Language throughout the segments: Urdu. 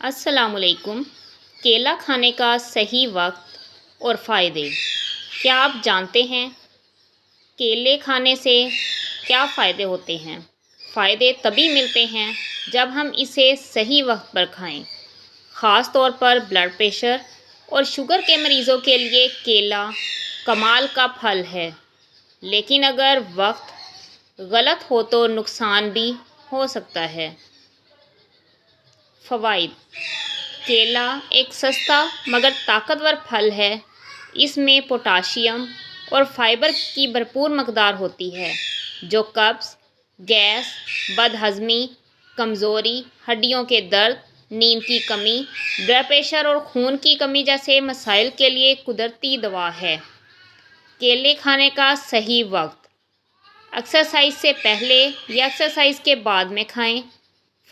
السلام علیکم۔ کیلا کھانے کا صحیح وقت اور فائدے۔ کیا آپ جانتے ہیں کیلے کھانے سے کیا فائدے ہوتے ہیں؟ فائدے تبھی ملتے ہیں جب ہم اسے صحیح وقت پر کھائیں۔ خاص طور پر بلڈ پریشر اور شوگر کے مریضوں کے لیے کیلا کمال کا پھل ہے، لیکن اگر وقت غلط ہو تو نقصان بھی ہو سکتا ہے۔ فوائد۔ کیلا ایک سستا مگر طاقتور پھل ہے۔ اس میں پوٹاشیم اور فائبر کی بھرپور مقدار ہوتی ہے، جو قبض، گیس، بد ہضمی، کمزوری، ہڈیوں کے درد، نیند کی کمی، بلڈ پریشر اور خون کی کمی جیسے مسائل کے لیے قدرتی دوا ہے۔ کیلے کھانے کا صحیح وقت۔ ایکسرسائز سے پہلے یا ایکسرسائز کے بعد میں کھائیں۔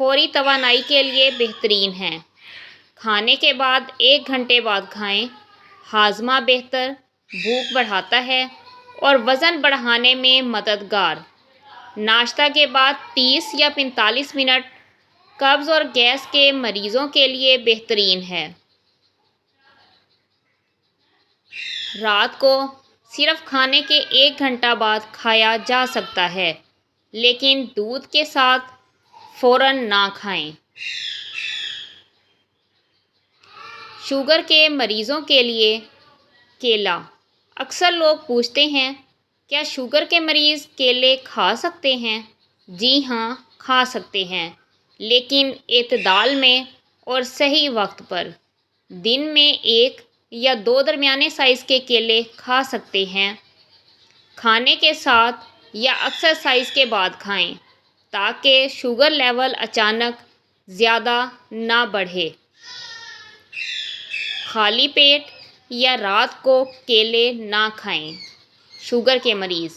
فوری توانائی کے لیے بہترین ہے۔ کھانے کے بعد 1 گھنٹے بعد کھائیں۔ ہاضمہ بہتر، بھوک بڑھاتا ہے اور وزن بڑھانے میں مددگار۔ ناشتہ کے بعد 30 یا 45 منٹ قبض اور گیس کے مریضوں کے لیے بہترین ہے۔ رات کو صرف کھانے کے 1 گھنٹہ بعد کھایا جا سکتا ہے، لیکن دودھ کے ساتھ فوراً نہ کھائیں۔ شوگر کے مریضوں کے لیے کیلا۔ اکثر لوگ پوچھتے ہیں، کیا شوگر کے مریض کیلے کھا سکتے ہیں؟ جی ہاں، کھا سکتے ہیں، لیکن اعتدال میں اور صحیح وقت پر۔ دن میں 1 یا 2 درمیانے سائز کے کیلے کھا سکتے ہیں۔ کھانے کے ساتھ یا ایکسرسائز کے بعد کھائیں تاکہ شوگر لیول اچانک زیادہ نہ بڑھے۔ خالی پیٹ یا رات کو کیلے نہ کھائیں۔ شوگر کے مریض۔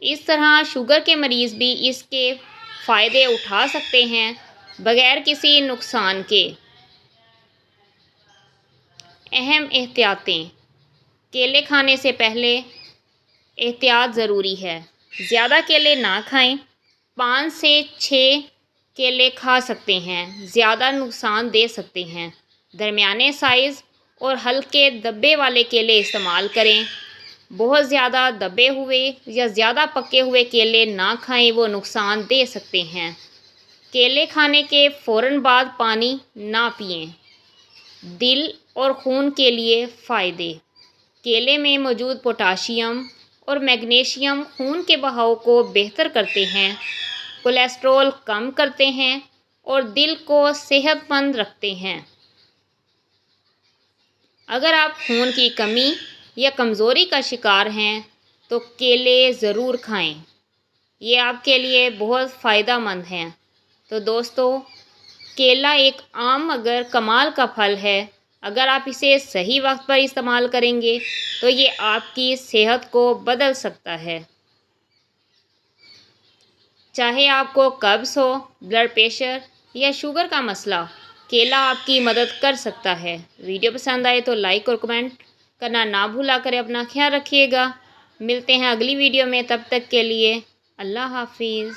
اس طرح شوگر کے مریض بھی اس کے فائدے اٹھا سکتے ہیں بغیر کسی نقصان کے۔ اہم احتیاطیں۔ کیلے کھانے سے پہلے احتیاط ضروری ہے۔ زیادہ کیلے نہ کھائیں۔ 5 سے 6 کیلے کھا سکتے ہیں، زیادہ نقصان دے سکتے ہیں۔ درمیانے سائز اور ہلکے دبے والے کیلے استعمال کریں۔ بہت زیادہ دبے ہوئے یا زیادہ پکے ہوئے کیلے نہ کھائیں، وہ نقصان دے سکتے ہیں۔ کیلے کھانے کے فوراً بعد پانی نہ پئیں۔ دل اور خون کے لیے فائدے۔ کیلے میں موجود پوٹاشیم اور میگنیشیم خون کے بہاؤ کو بہتر کرتے ہیں، کولیسٹرول کم کرتے ہیں اور دل کو صحت مند رکھتے ہیں۔ اگر آپ خون کی کمی یا کمزوری کا شکار ہیں تو کیلے ضرور کھائیں، یہ آپ کے لیے بہت فائدہ مند ہیں۔ تو دوستو، کیلا ایک عام مگر کمال کا پھل ہے۔ اگر آپ اسے صحیح وقت پر استعمال کریں گے تو یہ آپ کی صحت کو بدل سکتا ہے۔ چاہے آپ کو قبض ہو، بلڈ پریشر یا شوگر کا مسئلہ، کیلا آپ کی مدد کر سکتا ہے۔ ویڈیو پسند آئے تو لائک اور کمنٹ کرنا نہ بھولا کریں۔ اپنا خیال رکھیے گا۔ ملتے ہیں اگلی ویڈیو میں، تب تک کے لیے اللہ حافظ۔